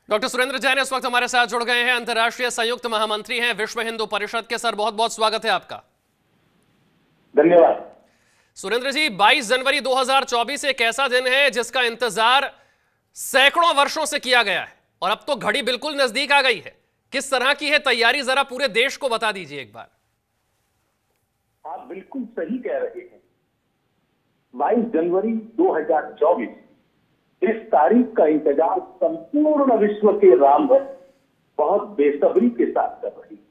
Doctor Surendra Jain इस वक्त हमारे साथ जुड़ गए हैं, अंतर्राष्ट्रीय संयुक्त महामंत्री हैं विश्व हिंदू परिषद के। सर, बहुत बहुत स्वागत है आपका। धन्यवाद। सुरेंद्र जी, 22 जनवरी 2024 एक ऐसा दिन है जिसका इंतजार सैकड़ों वर्षों से किया गया है और अब तो घड़ी बिल्कुल नजदीक आ गई है। किस तरह की है तैयारी, जरा पूरे देश को बता दीजिए एक बार। आप बिल्कुल सही कह रहे हैं। 22 जनवरी 2024 इस तारीख का इंतजार संपूर्ण विश्व के राम भक्त बहुत बेसब्री के साथ कर रही है।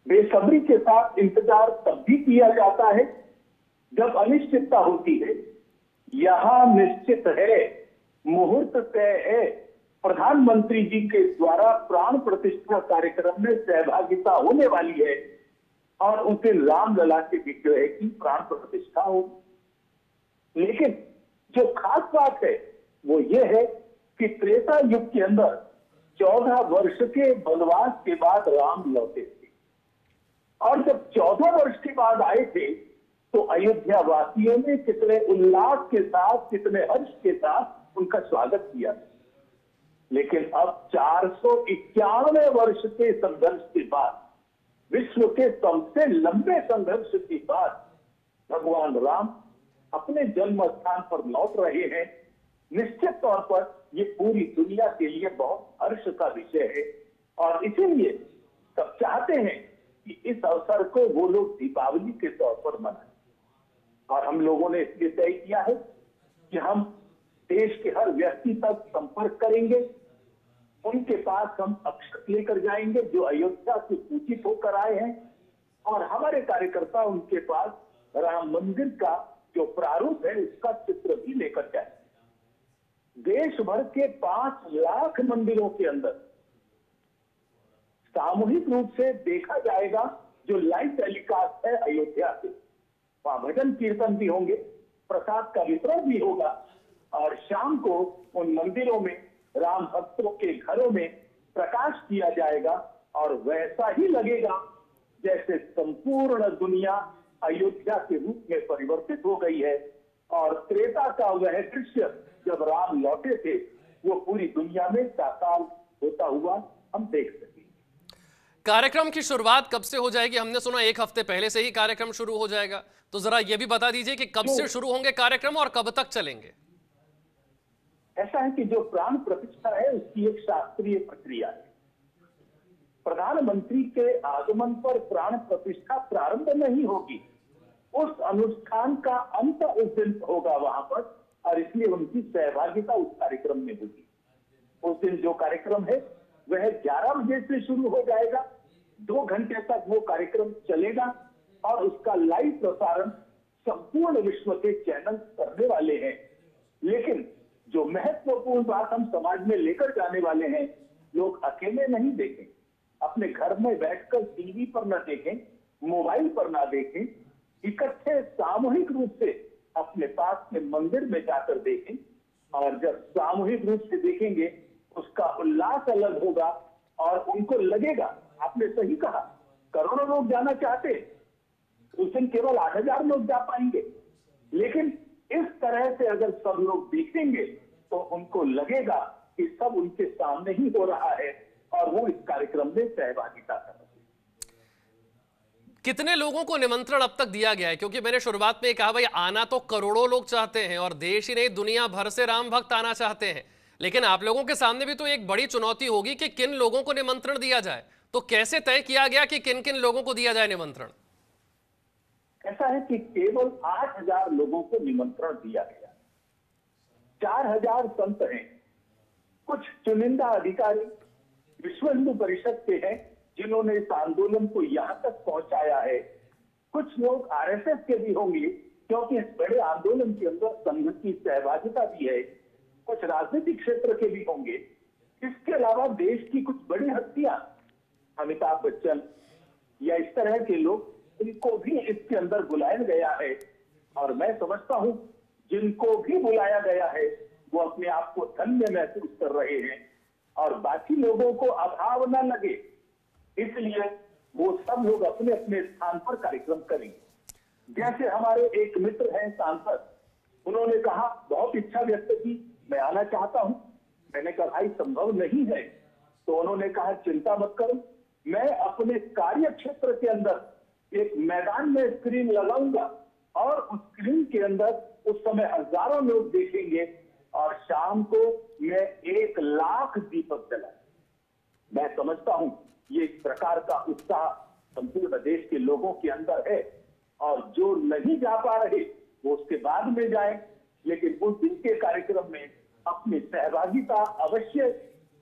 बेसब्री के साथ इंतजार तब भी किया जाता है जब अनिश्चितता होती है। यहां निश्चित है, मुहूर्त तय है, प्रधानमंत्री जी के द्वारा प्राण प्रतिष्ठा कार्यक्रम में सहभागिता होने वाली है और उस दिन रामलला के विग्रह की प्राण प्रतिष्ठा होगी। लेकिन जो खास बात है वो ये है कि त्रेता युग के अंदर 14 वर्ष के वनवास के बाद राम लौटे थे और जब 14 वर्ष के बाद आए थे तो अयोध्या वासियों ने कितने उल्लास के साथ, कितने हर्ष के साथ उनका स्वागत किया। लेकिन अब 491 वर्ष के संघर्ष के बाद, विश्व के सबसे लंबे संघर्ष के बाद भगवान राम अपने जन्म स्थान पर लौट रहे हैं। निश्चित तौर पर ये पूरी दुनिया के लिए बहुत हर्ष का विषय है और इसीलिए सब चाहते हैं कि इस अवसर को वो लोग दीपावली के तौर पर मनाएं। और हम लोगों ने इसलिए तय किया है कि हम देश के हर व्यक्ति तक संपर्क करेंगे, उनके पास हम अक्षत लेकर जाएंगे जो अयोध्या से पूजित होकर आए हैं और हमारे कार्यकर्ता उनके पास राम मंदिर का जो प्रारूप है उसका चित्र भी लेकर जाएंगे। देश भर के 5 लाख मंदिरों के अंदर सामूहिक रूप से देखा जाएगा जो लाइव टेलीकास्ट है अयोध्या से। वहां भजन कीर्तन भी होंगे, प्रसाद का वितरण भी होगा और शाम को उन मंदिरों में राम भक्तों के घरों में प्रकाश किया जाएगा और वैसा ही लगेगा जैसे संपूर्ण दुनिया अयोध्या के रूप में परिवर्तित हो गई है और त्रेता का वह दृश्य जब राम लौटे थे वो पूरी दुनिया में साकार होता हुआ हम देख सकेंगे। कार्यक्रम की शुरुआत कब से हो जाएगी? हमने सुना एक हफ्ते पहले से ही कार्यक्रम शुरू हो जाएगा, तो जरा यह भी बता दीजिए कि कब से शुरू होंगे कार्यक्रम और कब तक चलेंगे। ऐसा है कि जो प्राण प्रतिष्ठा है उसकी एक शास्त्रीय प्रक्रिया है। प्रधानमंत्री के आगमन पर प्राण प्रतिष्ठा प्रारंभ नहीं होगी, उस अनुष्ठान का अंत उस दिन होगा वहां पर और इसलिए उनकी सहभागिता उस कार्यक्रम में होगी। उस दिन जो कार्यक्रम है वह 11 बजे से शुरू हो जाएगा, 2 घंटे तक वो कार्यक्रम चलेगा और उसका लाइव प्रसारण संपूर्ण विश्व के चैनल करने वाले हैं। लेकिन जो महत्वपूर्ण बात हम समाज में लेकर जाने वाले हैं, लोग अकेले नहीं देखें, अपने घर में बैठकर टीवी पर न देखें, मोबाइल पर ना देखें, इकट्ठे सामूहिक रूप से अपने पास के मंदिर में जाकर देखें और जब सामूहिक रूप से देखेंगे उसका उल्लास अलग होगा और उनको लगेगा, आपने सही कहा, करोड़ों लोग जाना चाहते, उस दिन केवल 8,000 लोग जा पाएंगे। लेकिन इस तरह से अगर सब लोग देखेंगे तो उनको लगेगा कि सब उनके सामने ही हो रहा है और वो इस कार्यक्रम में सहभागिता कर रहे हैं। कितने लोगों को निमंत्रण अब तक दिया गया है? क्योंकि मैंने शुरुआत में कहा भाई आना तो करोड़ों लोग चाहते हैं और देश ही नहीं दुनिया भर से राम भक्त आना चाहते हैं, लेकिन आप लोगों के सामने भी तो एक बड़ी चुनौती होगी कि किन लोगों को निमंत्रण दिया जाए। तो कैसे तय किया गया कि किन किन लोगों को दिया जाए निमंत्रण? ऐसा है कि केवल 8,000 लोगों को निमंत्रण दिया गया। 4,000 संत हैं, कुछ चुनिंदा अधिकारी विश्व हिंदू परिषद के हैं जिन्होंने इस आंदोलन को यहां तक पहुंचाया है। कुछ लोग आरएसएस के भी होंगे क्योंकि इस बड़े आंदोलन के अंदर संघ की सहभागिता भी है। कुछ राजनीतिक क्षेत्र के भी होंगे। इसके अलावा देश की कुछ बड़ी हस्तियां, अमिताभ बच्चन या इस तरह के लोग, इनको भी इसके अंदर बुलाया गया है और मैं समझता हूं जिनको भी बुलाया गया है वो अपने आप को धन्य महसूस कर रहे हैं और बाकी लोगों को अभाव न लगे इसलिए वो सब लोग अपने अपने स्थान पर कार्यक्रम करेंगे। जैसे हमारे एक मित्र हैं सांसद, उन्होंने कहा, बहुत इच्छा व्यक्त की, मैं आना चाहता हूं, मैंने कहा भाई संभव नहीं है। तो उन्होंने कहा चिंता मत करो, मैं अपने कार्य क्षेत्र के अंदर एक मैदान में स्क्रीन लगाऊंगा और उस स्क्रीन के अंदर उस समय हजारों लोग देखेंगे और शाम को मैं 1,00,000 दीपक जला। मैं समझता हूं ये इस प्रकार का उत्साह संपूर्ण देश के लोगों के अंदर है और जो नहीं जा पा रहे वो उसके बाद में जाए, लेकिन उस दिन के कार्यक्रम में अपनी सहभागिता अवश्य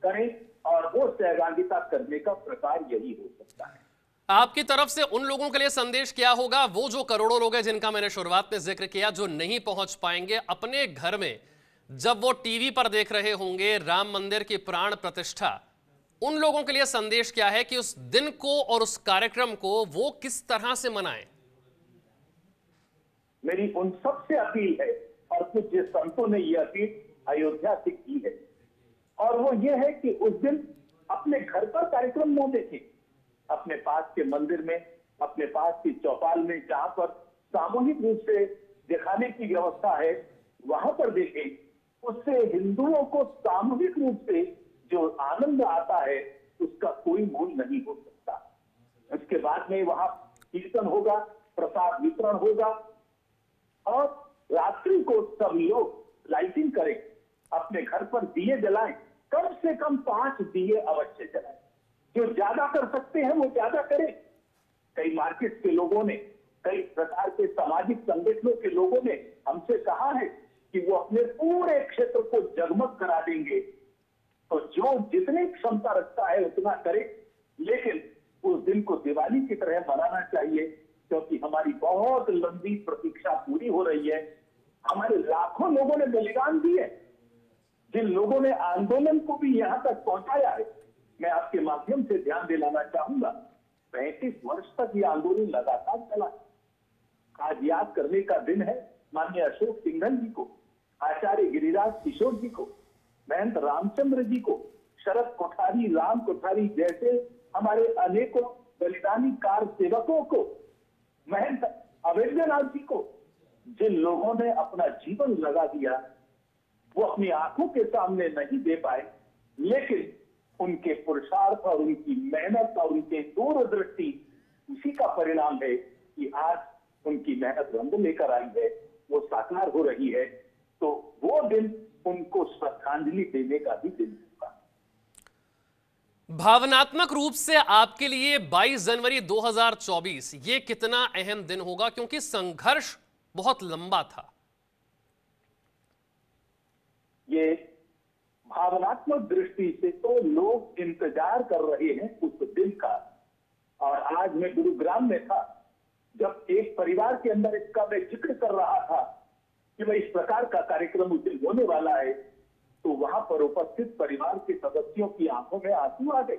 करें और वो सहभागिता करने का प्रकार यही हो सकता है। आपकी तरफ से उन लोगों के लिए संदेश क्या होगा, वो जो करोड़ों लोग हैं जिनका मैंने शुरुआत में जिक्र किया, जो नहीं पहुंच पाएंगे अपने घर में, जब वो टीवी पर देख रहे होंगे राम मंदिर की प्राण प्रतिष्ठा, उन लोगों के लिए संदेश क्या है कि उस दिन को और उस कार्यक्रम को वो किस तरह से मनाएं? मेरी उन सबसे अपील है और कुछ संतों ने यह अपील अयोध्या से की है और वो ये है कि उस दिन अपने घर पर कार्यक्रम न देखें, अपने पास के मंदिर में, अपने पास की चौपाल में जहां पर सामूहिक रूप से दिखाने की व्यवस्था है वहां पर देखें। उससे हिंदुओं को सामूहिक रूप से जो आनंद आता है उसका कोई मूल नहीं हो सकता। इसके बाद में वहां कीर्तन होगा, प्रसाद वितरण होगा और रात्रि को सब लोग लाइटिंग करें, अपने घर पर दिए जलाएं, कम से कम 5 दिए अवश्य जलाएं। जो ज्यादा कर सकते हैं वो ज्यादा करें। कई मार्केट के लोगों ने, कई प्रकार के सामाजिक संगठनों के लोगों ने हमसे कहा है कि वो अपने पूरे क्षेत्र को जगमग करा देंगे। तो जो जितनी क्षमता रखता है उतना करे, लेकिन उस दिन को दिवाली की तरह मनाना चाहिए क्योंकि हमारी बहुत लंबी प्रतीक्षा पूरी हो रही है। हमारे लाखों लोगों ने बलिदान दिए, जिन लोगों ने आंदोलन को भी यहां तक पहुंचाया है। मैं आपके माध्यम से ध्यान दिलाना चाहूंगा, 35 वर्ष तक यह आंदोलन लगातार चला। आज याद करने का दिन है माननीय अशोक सिंघल जी को, आचार्य गिरिराज किशोर जी को, महंत रामचंद्र जी को, शरद कोठारी, राम कोठारी जैसे हमारे अनेकों बलिदानी कार सेवकों को, महंत अवैधनाथ जी को, जिन लोगों ने अपना जीवन लगा दिया वो अपनी आंखों के सामने नहीं दे पाए, लेकिन उनके पुरुषार्थ और उनकी मेहनत और उनके दूरदृष्टि उसी का परिणाम है कि आज उनकी मेहनत रंग लेकर आई है, वो साकार हो रही है। तो वो दिन उनको श्रद्धांजलि देने का भी दिन होगा। भावनात्मक रूप से आपके लिए 22 जनवरी 2024 ये कितना अहम दिन होगा, क्योंकि संघर्ष बहुत लंबा था? ये भावनात्मक दृष्टि से तो लोग इंतजार कर रहे हैं उस दिन का। और आज मैं गुरुग्राम में था, जब एक परिवार के अंदर इसका मैं जिक्र कर रहा था कि भाई इस प्रकार का कार्यक्रम उस दिन होने वाला है, तो वहां पर उपस्थित परिवार के सदस्यों की आंखों में आंसू आ गए।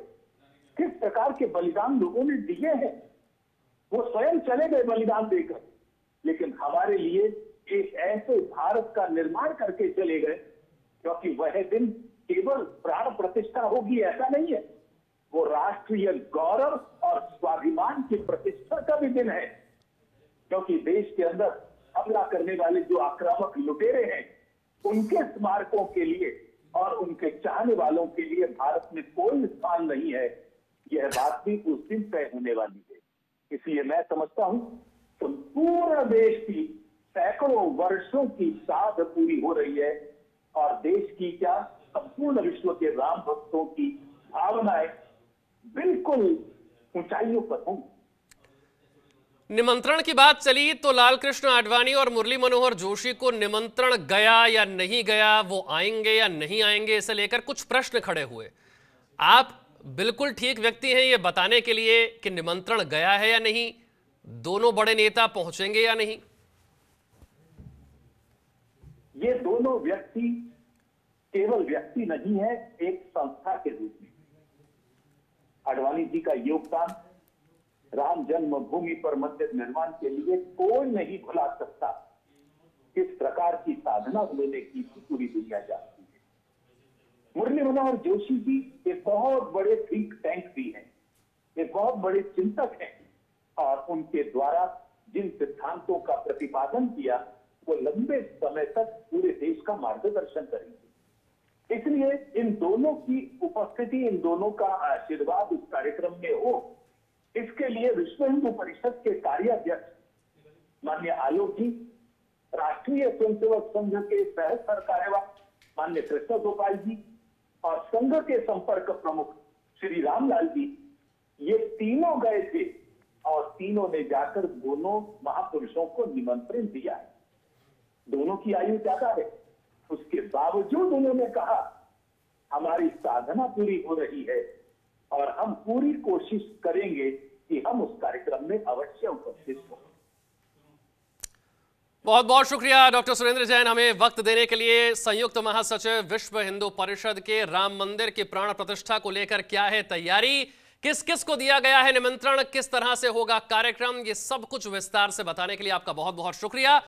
किस प्रकार के बलिदान लोगों ने दिए हैं, वो स्वयं चले गए बलिदान देकर, लेकिन हमारे लिए एक ऐसे भारत का निर्माण करके चले गए, क्योंकि वह दिन केवल प्राण प्रतिष्ठा होगी ऐसा नहीं है, वो राष्ट्रीय गौरव और स्वाभिमान की प्रतिष्ठा का भी दिन है। क्योंकि देश के अंदर हमला करने वाले जो आक्रामक लुटेरे हैं उनके स्मारकों के लिए और उनके चाहने वालों के लिए भारत में कोई स्थान नहीं है। यह बात भी उस दिन तय होने वाली है। इसलिए मैं समझता हूं संपूर्ण देश की सैकड़ों वर्षों की साध पूरी हो रही है और देश की क्या संपूर्ण विश्व के राम भक्तों की भावनाएं बिल्कुल ऊंचाइयों पर होंगी। निमंत्रण की बात चली तो लालकृष्ण आडवाणी और मुरली मनोहर जोशी को निमंत्रण गया या नहीं गया, वो आएंगे या नहीं आएंगे, इसे लेकर कुछ प्रश्न खड़े हुए। आप बिल्कुल ठीक व्यक्ति हैं ये बताने के लिए कि निमंत्रण गया है या नहीं, दोनों बड़े नेता पहुंचेंगे या नहीं। ये दोनों व्यक्ति केवल व्यक्ति नहीं है, एक संस्था के रूप में आडवाणी जी का योगदान राम जन्मभूमि पर मंदिर निर्माण के लिए कोई नहीं भुला सकता। किस प्रकार की साधना उन्होंने की थी पूरी दुनिया जानती है। मुरली मनोहर जोशी जी एक बहुत बड़े थिंक टैंक भी हैं, एक बहुत बड़े चिंतक हैं और उनके द्वारा जिन सिद्धांतों का प्रतिपादन किया वो लंबे समय तक पूरे देश का मार्गदर्शन करेंगे। इसलिए इन दोनों की उपस्थिति, इन दोनों का आशीर्वाद उस कार्यक्रम में हो, इसके लिए विश्व हिंदू परिषद के कार्याध्यक्ष माननीय आलोक जी, राष्ट्रीय स्वयंसेवक संघ के सह सरकार्यवाह माननीय कृष्ण गोपाल जी और संघ के संपर्क प्रमुख श्री रामलाल जी, ये तीनों गए थे और तीनों ने जाकर दोनों महापुरुषों को निमंत्रण दिया है। दोनों की आयु ज्यादा है, उसके बावजूद उन्होंने कहा हमारी साधना पूरी हो रही है और हम पूरी कोशिश करेंगे कि हम उस कार्यक्रम में अवश्य उपस्थित हों। बहुत बहुत शुक्रिया डॉक्टर सुरेंद्र जैन, हमें वक्त देने के लिए। संयुक्त महासचिव विश्व हिंदू परिषद के राम मंदिर की प्राण प्रतिष्ठा को लेकर क्या है तैयारी, किस किस को दिया गया है निमंत्रण, किस तरह से होगा कार्यक्रम, ये सब कुछ विस्तार से बताने के लिए आपका बहुत बहुत शुक्रिया।